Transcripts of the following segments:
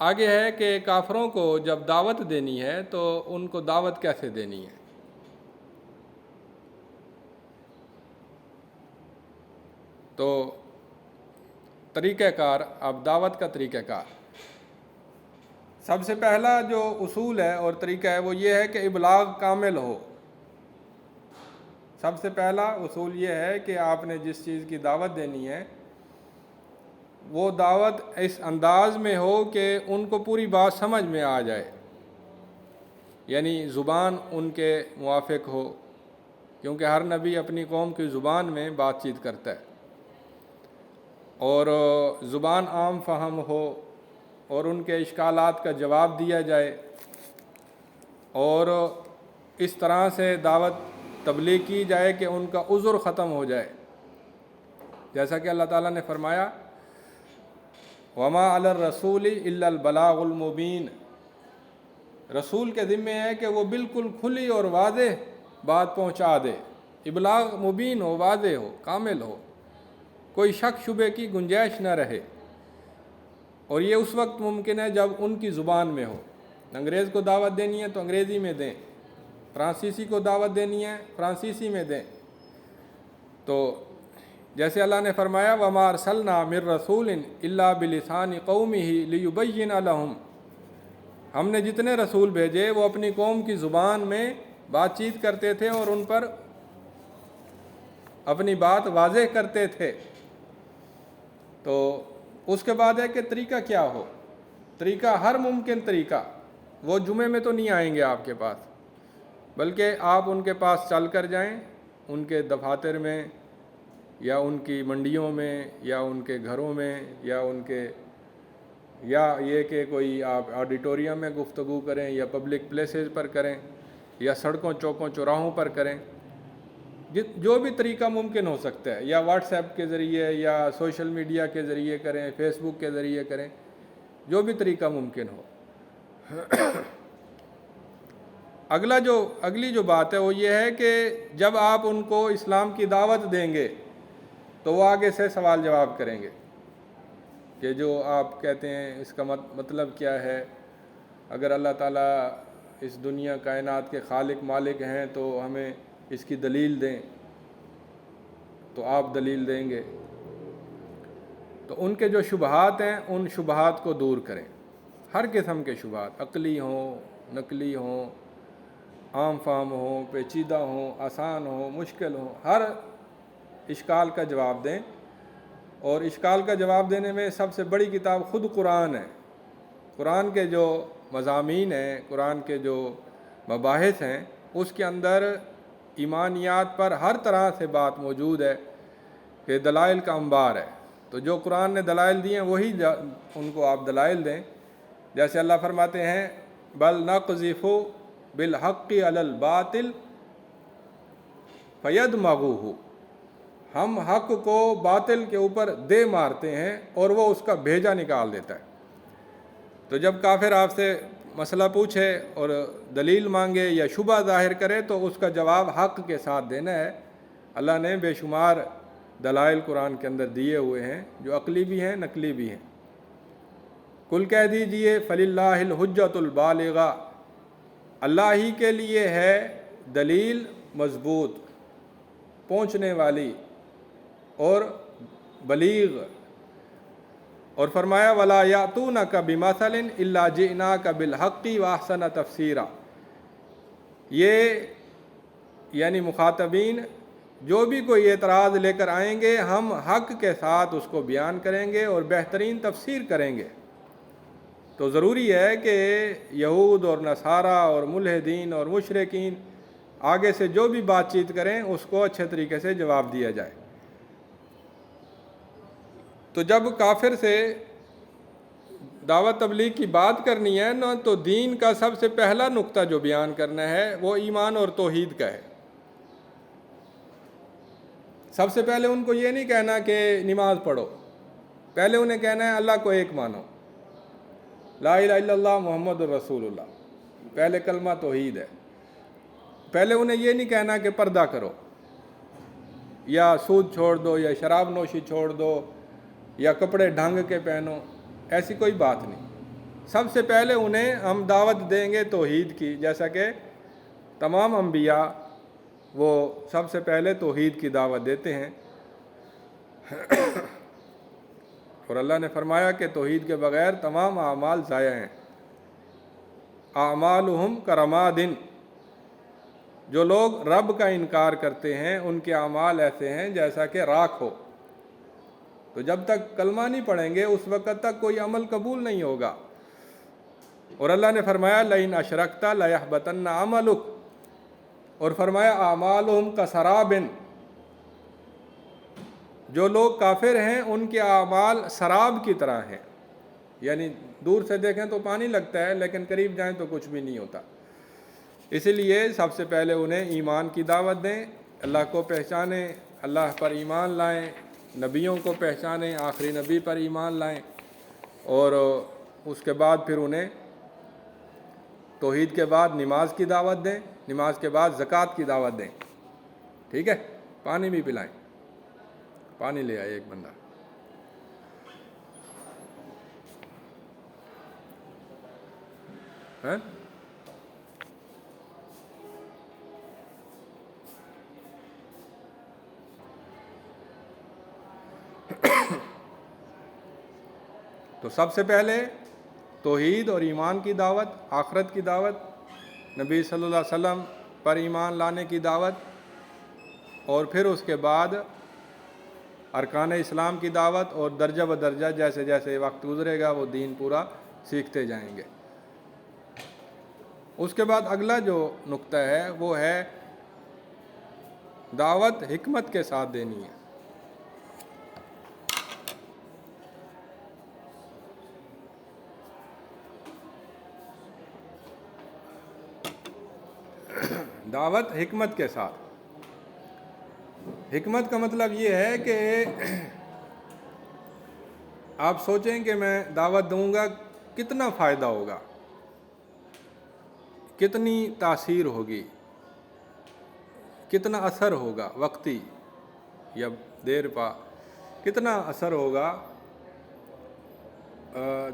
آگے ہے کہ کافروں کو جب دعوت دینی ہے تو ان کو دعوت کیسے دینی ہے. تو طریقہ کار، اب دعوت کا طریقہ کار، سب سے پہلا جو اصول ہے اور طریقہ ہے وہ یہ ہے کہ ابلاغ کامل ہو. سب سے پہلا اصول یہ ہے کہ آپ نے جس چیز کی دعوت دینی ہے وہ دعوت اس انداز میں ہو کہ ان کو پوری بات سمجھ میں آ جائے، یعنی زبان ان کے موافق ہو، کیونکہ ہر نبی اپنی قوم کی زبان میں بات چیت کرتا ہے، اور زبان عام فہم ہو اور ان کے اشکالات کا جواب دیا جائے، اور اس طرح سے دعوت تبلیغ کی جائے کہ ان کا عذر ختم ہو جائے. جیسا کہ اللہ تعالیٰ نے فرمایا وما علی الرسول الا البلاغ المبین، رسول کے ذمے ہے کہ وہ بالکل کھلی اور واضح بات پہنچا دے. ابلاغ مبین ہو، واضح ہو، کامل ہو، کوئی شک شبے کی گنجائش نہ رہے. اور یہ اس وقت ممکن ہے جب ان کی زبان میں ہو. انگریز کو دعوت دینی ہے تو انگریزی میں دیں، فرانسیسی کو دعوت دینی ہے فرانسیسی میں دیں. تو جیسے اللہ نے فرمایا وَمَا أَرْسَلْنَا مِن رَّسُولٍ إِلَّا بِلِسَانِ قَوْمِهِ لِيُبَيِّنَ لَهُمْ، ہم نے جتنے رسول بھیجے وہ اپنی قوم کی زبان میں بات چیت کرتے تھے اور ان پر اپنی بات واضح کرتے تھے. تو اس کے بعد ہے کہ طریقہ کیا ہو. طریقہ ہر ممکن طریقہ، وہ جمعے میں تو نہیں آئیں گے آپ کے پاس، بلکہ آپ ان کے پاس چل کر جائیں، ان کے دفاتر میں یا ان کی منڈیوں میں یا ان کے گھروں میں یا یہ کہ کوئی آپ آڈیٹوریم میں گفتگو کریں یا پبلک پلیسز پر کریں یا سڑکوں چوکوں چوراہوں پر کریں، جو بھی طریقہ ممکن ہو سکتا ہے، یا واٹس ایپ کے ذریعے یا سوشل میڈیا کے ذریعے کریں، فیس بک کے ذریعے کریں، جو بھی طریقہ ممکن ہو. اگلی جو بات ہے وہ یہ ہے کہ جب آپ ان کو اسلام کی دعوت دیں گے تو وہ آگے سے سوال جواب کریں گے کہ جو آپ کہتے ہیں اس کا مطلب کیا ہے. اگر اللہ تعالیٰ اس دنیا کائنات کے خالق مالک ہیں تو ہمیں اس کی دلیل دیں، تو آپ دلیل دیں گے. تو ان کے جو شبہات ہیں ان شبہات کو دور کریں. ہر قسم کے شبہات، عقلی ہوں، نقلی ہوں، عام فہم ہوں، پیچیدہ ہوں، آسان ہوں، مشکل ہوں، ہر اشکال کا جواب دیں. اور اشکال کا جواب دینے میں سب سے بڑی کتاب خود قرآن ہے. قرآن کے جو مضامین ہیں، قرآن کے جو مباحث ہیں، اس کے اندر ایمانیات پر ہر طرح سے بات موجود ہے کہ دلائل کا انبار ہے. تو جو قرآن نے دلائل دیے ہیں وہی ان کو آپ دلائل دیں. جیسے اللہ فرماتے ہیں بل نقذف بالحق علی الباطل فیدمغوہ، ہم حق کو باطل کے اوپر دے مارتے ہیں اور وہ اس کا بھیجا نکال دیتا ہے. تو جب کافر آپ سے مسئلہ پوچھے اور دلیل مانگے یا شبہ ظاہر کرے تو اس کا جواب حق کے ساتھ دینا ہے. اللہ نے بے شمار دلائل قرآن کے اندر دیے ہوئے ہیں جو عقلی بھی ہیں، نقلی بھی ہیں. کل کہہ دیجئے فللہ الحجۃ البالغہ، اللہ ہی کے لیے ہے دلیل مضبوط، پہنچنے والی اور بلیغ. اور فرمایا وَلَا يَأْتُونَكَ بِمَثَلٍ إِلَّا جِئْنَاكَ بِالْحَقِّ وَأَحْسَنَ تَفْسِيرًا. یہ یعنی مخاطبین جو بھی کوئی اعتراض لے کر آئیں گے ہم حق کے ساتھ اس کو بیان کریں گے اور بہترین تفسیر کریں گے. تو ضروری ہے کہ یہود اور نصارہ اور ملحدین اور مشرکین آگے سے جو بھی بات چیت کریں اس کو اچھے طریقے سے جواب دیا جائے. تو جب کافر سے دعوت تبلیغ کی بات کرنی ہے نا تو دین کا سب سے پہلا نقطہ جو بیان کرنا ہے وہ ایمان اور توحید کا ہے. سب سے پہلے ان کو یہ نہیں کہنا کہ نماز پڑھو، پہلے انہیں کہنا ہے اللہ کو ایک مانو، لا الہ الا اللہ محمد الرسول اللہ، پہلے کلمہ توحید ہے. پہلے انہیں یہ نہیں کہنا کہ پردہ کرو یا سود چھوڑ دو یا شراب نوشی چھوڑ دو یا کپڑے ڈھنگ کے پہنو، ایسی کوئی بات نہیں. سب سے پہلے انہیں ہم دعوت دیں گے توحید کی، جیسا کہ تمام انبیاء وہ سب سے پہلے توحید کی دعوت دیتے ہیں، اور اللہ نے فرمایا کہ توحید کے بغیر تمام اعمال ضائع ہیں۔ اعمالہم کرمادن، جو لوگ رب کا انکار کرتے ہیں ان کے اعمال ایسے ہیں جیسا کہ راکھ ہو۔ تو جب تک کلمہ نہیں پڑھیں گے اس وقت تک کوئی عمل قبول نہیں ہوگا۔ اور اللہ نے فرمایا لئن اشرکت لیحبطن عملک، اور فرمایا اعمالہم کسراب، جو لوگ کافر ہیں ان کے اعمال سراب کی طرح ہیں، یعنی دور سے دیکھیں تو پانی لگتا ہے لیکن قریب جائیں تو کچھ بھی نہیں ہوتا۔ اسی لیے سب سے پہلے انہیں ایمان کی دعوت دیں، اللہ کو پہچانیں، اللہ پر ایمان لائیں، نبیوں کو پہچانیں، آخری نبی پر ایمان لائیں، اور اس کے بعد پھر انہیں توحید کے بعد نماز کی دعوت دیں، نماز کے بعد زکوٰۃ کی دعوت دیں، ٹھیک ہے؟ پانی بھی پلائیں۔ پانی لے آئے ایک بندہ۔ تو سب سے پہلے توحید اور ایمان کی دعوت، آخرت کی دعوت، نبی صلی اللہ علیہ وسلم پر ایمان لانے کی دعوت، اور پھر اس کے بعد ارکان اسلام کی دعوت، اور درجہ بدرجہ جیسے جیسے وقت گزرے گا وہ دین پورا سیکھتے جائیں گے۔ اس کے بعد اگلا جو نقطہ ہے وہ ہے دعوت حکمت کے ساتھ دینی ہے۔ دعوت حکمت کے ساتھ۔ حکمت کا مطلب یہ ہے کہ آپ سوچیں کہ میں دعوت دوں گا کتنا فائدہ ہوگا، کتنی تاثیر ہوگی، کتنا اثر ہوگا، وقتی یا دیر پا کتنا اثر ہوگا،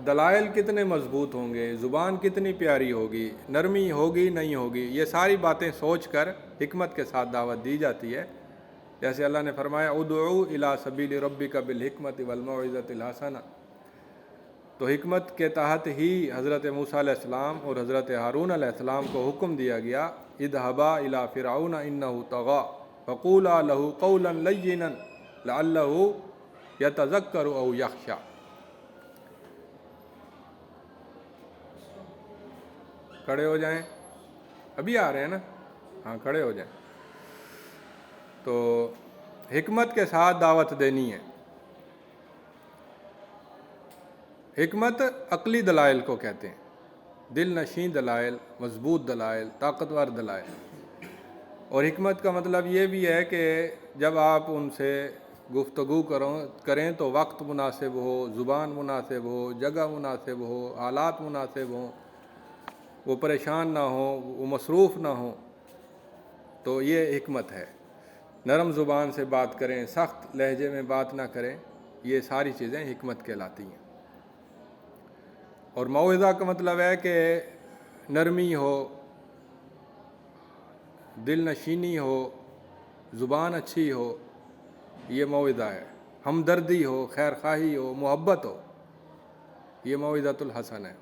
دلائل کتنے مضبوط ہوں گے، زبان کتنی پیاری ہوگی، نرمی ہوگی نہیں ہوگی، یہ ساری باتیں سوچ کر حکمت کے ساتھ دعوت دی جاتی ہے۔ جیسے اللہ نے فرمایا ادعو الی سبیل ربک بالحکمت والموعظۃ الحسنہ، تو حکمت کے تحت ہی حضرت موسیٰ علیہ السلام اور حضرت ہارون علیہ السلام کو حکم دیا گیا اذهبا الی فرعون انہ طغی فقولا لہ قولا لینا لعلہ یتذکر او یخشی۔ کھڑے ہو جائیں، ابھی آ رہے ہیں نا، ہاں کھڑے ہو جائیں۔ تو حکمت کے ساتھ دعوت دینی ہے۔ حکمت عقلی دلائل کو کہتے ہیں، دل نشین دلائل، مضبوط دلائل، طاقتور دلائل۔ اور حکمت کا مطلب یہ بھی ہے کہ جب آپ ان سے گفتگو کریں تو وقت مناسب ہو، زبان مناسب ہو، جگہ مناسب ہو، حالات مناسب ہوں، وہ پریشان نہ ہوں، وہ مصروف نہ ہوں، تو یہ حکمت ہے۔ نرم زبان سے بات کریں، سخت لہجے میں بات نہ کریں، یہ ساری چیزیں حکمت کہلاتی ہیں۔ اور موعظہ کا مطلب ہے کہ نرمی ہو، دل نشینی ہو، زبان اچھی ہو، یہ موعظہ ہے۔ ہمدردی ہو، خیر خواہی ہو، محبت ہو، یہ موعظۃ الحسن ہے۔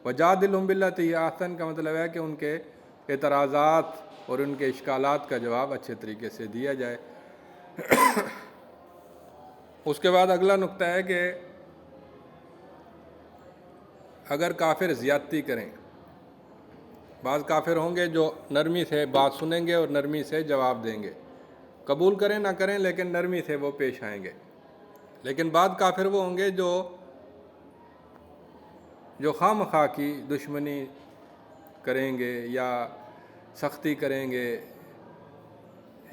وجادلہم باللتی ہی احسن کا مطلب ہے کہ ان کے اعتراضات اور ان کے اشکالات کا جواب اچھے طریقے سے دیا جائے۔ اس کے بعد اگلا نقطہ ہے کہ اگر کافر زیادتی کریں، بعض کافر ہوں گے جو نرمی سے بات سنیں گے اور نرمی سے جواب دیں گے، قبول کریں نہ کریں لیکن نرمی سے وہ پیش آئیں گے۔ لیکن بعض کافر وہ ہوں گے جو خواہ مخواہ کی دشمنی کریں گے یا سختی کریں گے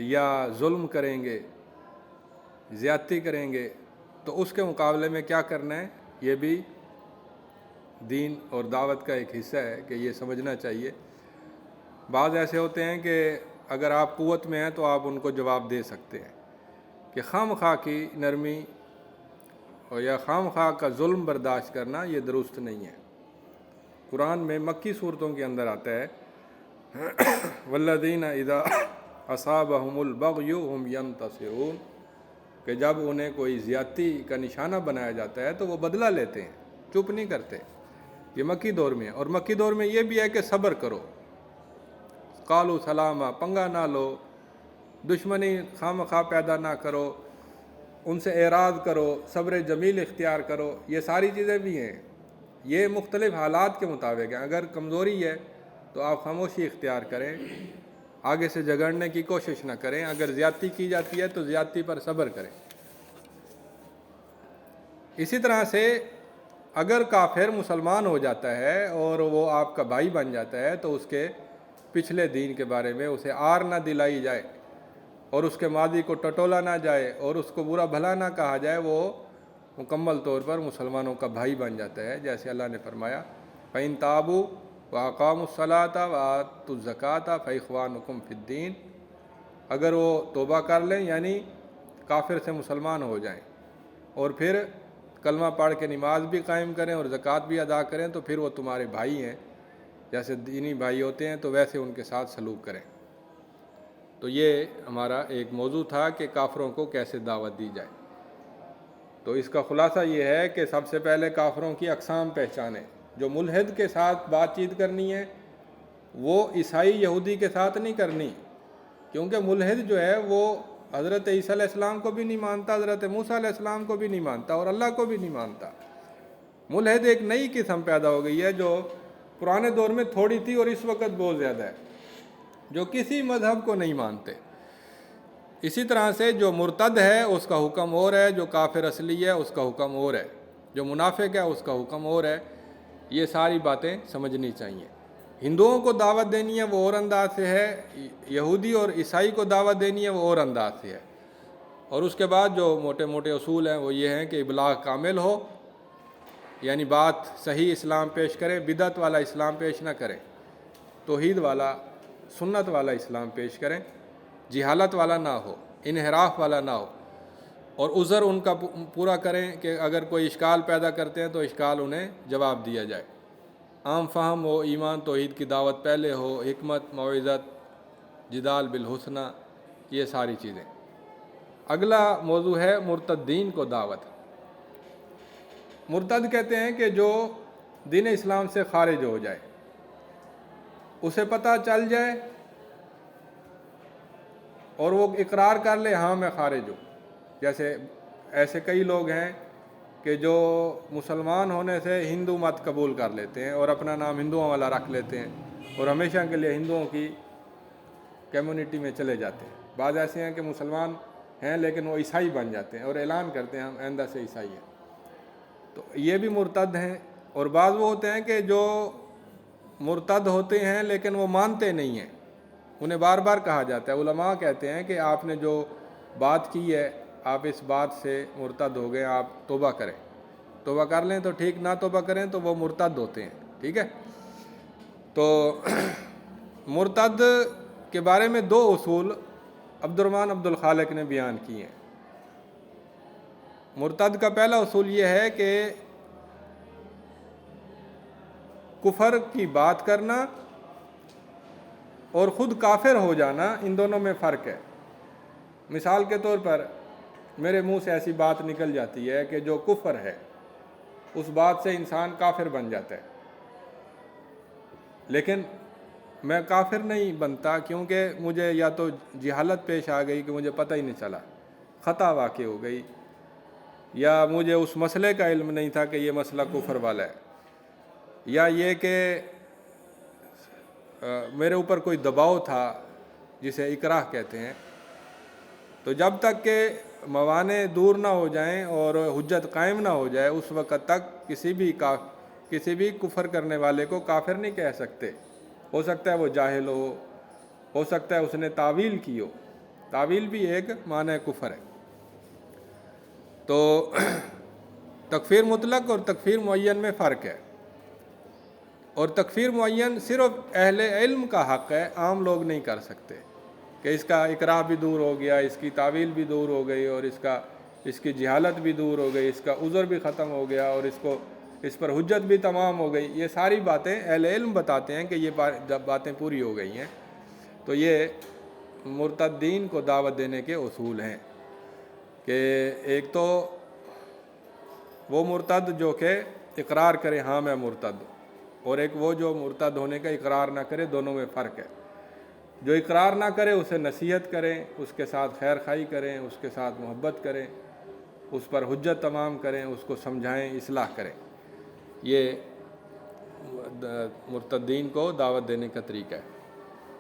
یا ظلم کریں گے، زیادتی کریں گے، تو اس کے مقابلے میں کیا کرنا ہے، یہ بھی دین اور دعوت کا ایک حصہ ہے کہ یہ سمجھنا چاہیے۔ بعض ایسے ہوتے ہیں کہ اگر آپ قوت میں ہیں تو آپ ان کو جواب دے سکتے ہیں، کہ خواہ مخواہ کی نرمی اور یا خواہ مخواہ کا ظلم برداشت کرنا یہ درست نہیں ہے۔ قرآن میں مکی صورتوں کے اندر آتا ہے والذین اذا اصابہم البغی ہم ینتصرون، کہ جب انہیں کوئی زیادتی کا نشانہ بنایا جاتا ہے تو وہ بدلہ لیتے ہیں، چپ نہیں کرتے۔ یہ مکی دور میں ہے، اور مکی دور میں یہ بھی ہے کہ صبر کرو، قالوا سلاما، پنگا نہ لو، دشمنی خواہ پیدا نہ کرو، ان سے اعراض کرو، صبر جمیل اختیار کرو، یہ ساری چیزیں بھی ہیں۔ یہ مختلف حالات کے مطابق ہیں۔ اگر کمزوری ہے تو آپ خاموشی اختیار کریں، آگے سے جھگڑنے کی کوشش نہ کریں، اگر زیادتی کی جاتی ہے تو زیادتی پر صبر کریں۔ اسی طرح سے اگر کافر مسلمان ہو جاتا ہے اور وہ آپ کا بھائی بن جاتا ہے تو اس کے پچھلے دین کے بارے میں اسے آر نہ دلائی جائے، اور اس کے ماضی کو ٹٹولا نہ جائے، اور اس کو برا بھلا نہ کہا جائے، وہ مکمل طور پر مسلمانوں کا بھائی بن جاتا ہے، جیسے اللہ نے فرمایا فَإِن تَابُوا وَأَقَامُوا الصَّلَاةَ وَآتُوا الزَّكَاةَ فَإِخْوَانُكُمْ فِي الدِّينِ، اگر وہ توبہ کر لیں یعنی کافر سے مسلمان ہو جائیں، اور پھر کلمہ پڑھ کے نماز بھی قائم کریں اور زکوٰۃ بھی ادا کریں، تو پھر وہ تمہارے بھائی ہیں، جیسے دینی بھائی ہوتے ہیں تو ویسے ان کے ساتھ سلوک کریں۔ تو یہ ہمارا ایک موضوع تھا کہ کافروں کو کیسے دعوت دی جائے۔ تو اس کا خلاصہ یہ ہے کہ سب سے پہلے کافروں کی اقسام پہچانیں۔ جو ملحد کے ساتھ بات چیت کرنی ہے وہ عیسائی یہودی کے ساتھ نہیں کرنی، کیونکہ ملحد جو ہے وہ حضرت عیسیٰ علیہ السلام کو بھی نہیں مانتا، حضرت موسیٰ علیہ السلام کو بھی نہیں مانتا، اور اللہ کو بھی نہیں مانتا۔ ملحد ایک نئی قسم پیدا ہو گئی ہے جو پرانے دور میں تھوڑی تھی اور اس وقت بہت زیادہ ہے، جو کسی مذہب کو نہیں مانتے۔ اسی طرح سے جو مرتد ہے اس کا حکم اور ہے، جو کافر اصلی ہے اس کا حکم اور ہے، جو منافق ہے اس کا حکم اور ہے۔ یہ ساری باتیں سمجھنی چاہیے۔ ہندوؤں کو دعوت دینی ہے وہ اور انداز سے ہے، یہودی اور عیسائی کو دعوت دینی ہے وہ اور انداز سے ہے۔ اور اس کے بعد جو موٹے موٹے اصول ہیں وہ یہ ہیں کہ ابلاغ کامل ہو، یعنی بات صحیح اسلام پیش کریں، بدعت والا اسلام پیش نہ کریں، توحید والا سنت والا اسلام پیش کریں، جہالت والا نہ ہو، انحراف والا نہ ہو، اور عذر ان کا پورا کریں کہ اگر کوئی اشکال پیدا کرتے ہیں تو اشکال انہیں جواب دیا جائے، عام فہم ہو، ایمان توحید کی دعوت پہلے ہو، حکمت، موعظت، جدال بالحسنہ، یہ ساری چیزیں۔ اگلا موضوع ہے مرتدین کو دعوت۔ مرتد کہتے ہیں کہ جو دین اسلام سے خارج ہو جائے، اسے پتہ چل جائے اور وہ اقرار کر لے ہاں میں خارج ہوں۔ جیسے ایسے کئی لوگ ہیں کہ جو مسلمان ہونے سے ہندو مت قبول کر لیتے ہیں اور اپنا نام ہندوؤں والا رکھ لیتے ہیں اور ہمیشہ کے لیے ہندوؤں کی کمیونٹی میں چلے جاتے ہیں۔ بعض ایسے ہیں کہ مسلمان ہیں لیکن وہ عیسائی بن جاتے ہیں اور اعلان کرتے ہیں ہم آئندہ سے عیسائی ہیں، تو یہ بھی مرتد ہیں۔ اور بعض وہ ہوتے ہیں کہ جو مرتد ہوتے ہیں لیکن وہ مانتے نہیں ہیں، انہیں بار بار کہا جاتا ہے، علماء کہتے ہیں کہ آپ نے جو بات کی ہے آپ اس بات سے مرتد ہو گئے، آپ توبہ کریں، توبہ کر لیں تو ٹھیک، نہ توبہ کریں تو وہ مرتد ہوتے ہیں، ٹھیک ہے۔ تو مرتد کے بارے میں دو اصول عبد الرحمن عبد الخالق نے بیان کیے ہیں۔ مرتد کا پہلا اصول یہ ہے کہ کفر کی بات کرنا اور خود کافر ہو جانا، ان دونوں میں فرق ہے۔ مثال کے طور پر میرے منہ سے ایسی بات نکل جاتی ہے کہ جو کفر ہے، اس بات سے انسان کافر بن جاتا ہے، لیکن میں کافر نہیں بنتا کیونکہ مجھے یا تو جہالت پیش آ گئی کہ مجھے پتہ ہی نہیں چلا، خطا واقع ہو گئی، یا مجھے اس مسئلے کا علم نہیں تھا کہ یہ مسئلہ کفر والا ہے، یا یہ کہ میرے اوپر کوئی دباؤ تھا جسے اکراہ کہتے ہیں۔ تو جب تک کہ موانع دور نہ ہو جائیں اور حجت قائم نہ ہو جائے اس وقت تک کسی بھی کفر کرنے والے کو کافر نہیں کہہ سکتے۔ ہو سکتا ہے وہ جاہل ہو سکتا ہے اس نے تعویل کی ہو، تعویل بھی ایک معنی کفر ہے۔ تو تکفیر مطلق اور تکفیر معین میں فرق ہے، اور تکفیر معین صرف اہل علم کا حق ہے، عام لوگ نہیں کر سکتے، کہ اس کا اقرار بھی دور ہو گیا، اس کی تعویل بھی دور ہو گئی، اور اس کی جہالت بھی دور ہو گئی، اس کا عذر بھی ختم ہو گیا، اور اس کو اس پر حجت بھی تمام ہو گئی. یہ ساری باتیں اہل علم بتاتے ہیں کہ یہ جب باتیں پوری ہو گئی ہیں تو یہ مرتدین کو دعوت دینے کے اصول ہیں کہ ایک تو وہ مرتد جو کہ اقرار کرے ہاں میں مرتد، اور ایک وہ جو مرتد ہونے کا اقرار نہ کرے. دونوں میں فرق ہے. جو اقرار نہ کرے اسے نصیحت کریں، اس کے ساتھ خیر خواہی کریں، اس کے ساتھ محبت کریں، اس پر حجت تمام کریں، اس کو سمجھائیں، اصلاح کریں. یہ مرتدین کو دعوت دینے کا طریقہ ہے.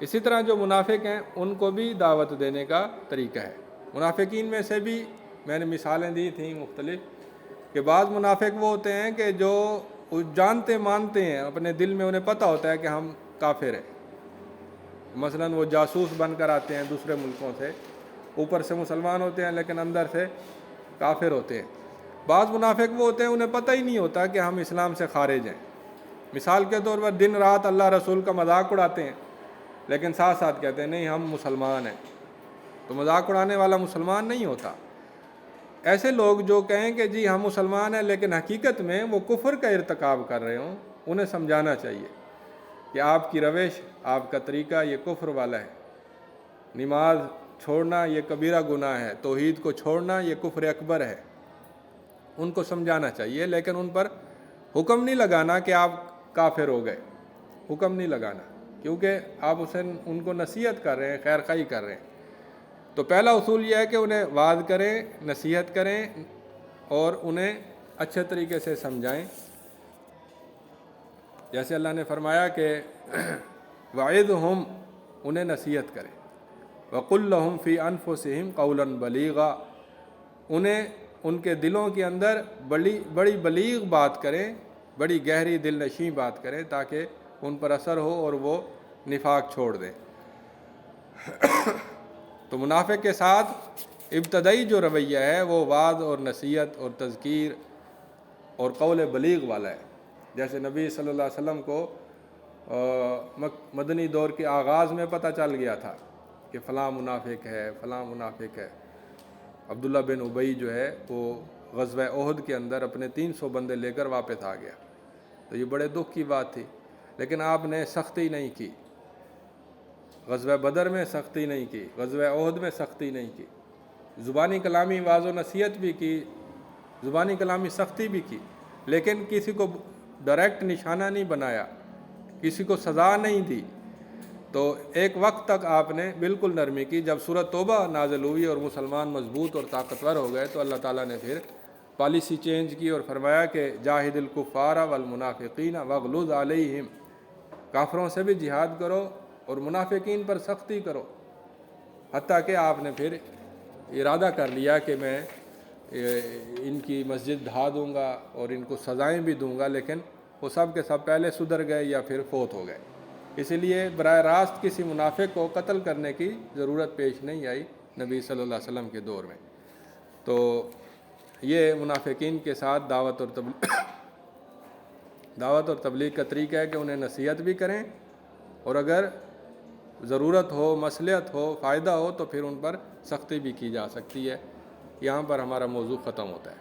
اسی طرح جو منافق ہیں ان کو بھی دعوت دینے کا طریقہ ہے. منافقین میں سے بھی میں نے مثالیں دی تھیں مختلف، کہ بعض منافق وہ ہوتے ہیں کہ جو جانتے مانتے ہیں، اپنے دل میں انہیں پتہ ہوتا ہے کہ ہم کافر ہیں. مثلا وہ جاسوس بن کر آتے ہیں دوسرے ملکوں سے، اوپر سے مسلمان ہوتے ہیں لیکن اندر سے کافر ہوتے ہیں. بعض منافق وہ ہوتے ہیں انہیں پتہ ہی نہیں ہوتا کہ ہم اسلام سے خارج ہیں. مثال کے طور پر دن رات اللہ رسول کا مذاق اڑاتے ہیں لیکن ساتھ ساتھ کہتے ہیں نہیں ہم مسلمان ہیں. تو مذاق اڑانے والا مسلمان نہیں ہوتا. ایسے لوگ جو کہیں کہ جی ہم مسلمان ہیں لیکن حقیقت میں وہ کفر کا ارتکاب کر رہے ہوں، انہیں سمجھانا چاہیے کہ آپ کی روش، آپ کا طریقہ یہ کفر والا ہے. نماز چھوڑنا یہ کبیرہ گناہ ہے، توحید کو چھوڑنا یہ کفر اکبر ہے. ان کو سمجھانا چاہیے لیکن ان پر حکم نہیں لگانا کہ آپ کافر ہو گئے. حکم نہیں لگانا کیونکہ آپ ان کو نصیحت کر رہے ہیں، خیر خواہی کر رہے ہیں. تو پہلا اصول یہ ہے کہ انہیں وعظ کریں، نصیحت کریں اور انہیں اچھے طریقے سے سمجھائیں. جیسے اللہ نے فرمایا کہ وعظہم، انہیں نصیحت کریں. وقل لہم فی انفسہم قولا بلیغا، انہیں ان کے دلوں کے اندر بڑی بلیغ بات کریں، بڑی گہری دل نشیں بات کریں تاکہ ان پر اثر ہو اور وہ نفاق چھوڑ دیں. تو منافق کے ساتھ ابتدائی جو رویہ ہے وہ وعظ اور نصیحت اور تذکیر اور قول بلیغ والا ہے. جیسے نبی صلی اللہ علیہ وسلم کو مدنی دور کے آغاز میں پتہ چل گیا تھا کہ فلاں منافق ہے، فلاں منافق ہے. عبداللہ بن ابی جو ہے وہ غزوہ احد کے اندر اپنے 300 بندے لے کر واپس آ گیا. تو یہ بڑے دکھ کی بات تھی، لیکن آپ نے سختی نہیں کی. غزوہ بدر میں سختی نہیں کی، غزوہ احد میں سختی نہیں کی. زبانی کلامی واضح و نصیحت بھی کی، زبانی کلامی سختی بھی کی، لیکن کسی کو ڈائریکٹ نشانہ نہیں بنایا، کسی کو سزا نہیں دی. تو ایک وقت تک آپ نے بالکل نرمی کی. جب سورۃ توبہ نازل ہوئی اور مسلمان مضبوط اور طاقتور ہو گئے تو اللہ تعالیٰ نے پھر پالیسی چینج کی اور فرمایا کہ جاہد الکفار والمنافقین واغلظ علیہم، کافروں سے بھی جہاد کرو اور منافقین پر سختی کرو. حتیٰ کہ آپ نے پھر ارادہ کر لیا کہ میں ان کی مسجد ڈھا دوں گا اور ان کو سزائیں بھی دوں گا، لیکن وہ سب کے سب پہلے سدھر گئے یا پھر فوت ہو گئے. اسی لیے براہ راست کسی منافق کو قتل کرنے کی ضرورت پیش نہیں آئی نبی صلی اللہ علیہ وسلم کے دور میں. تو یہ منافقین کے ساتھ دعوت اور تبلیغ کا طریقہ ہے کہ انہیں نصیحت بھی کریں اور اگر ضرورت ہو، مصلحت ہو، فائدہ ہو تو پھر ان پر سختی بھی کی جا سکتی ہے. یہاں پر ہمارا موضوع ختم ہوتا ہے.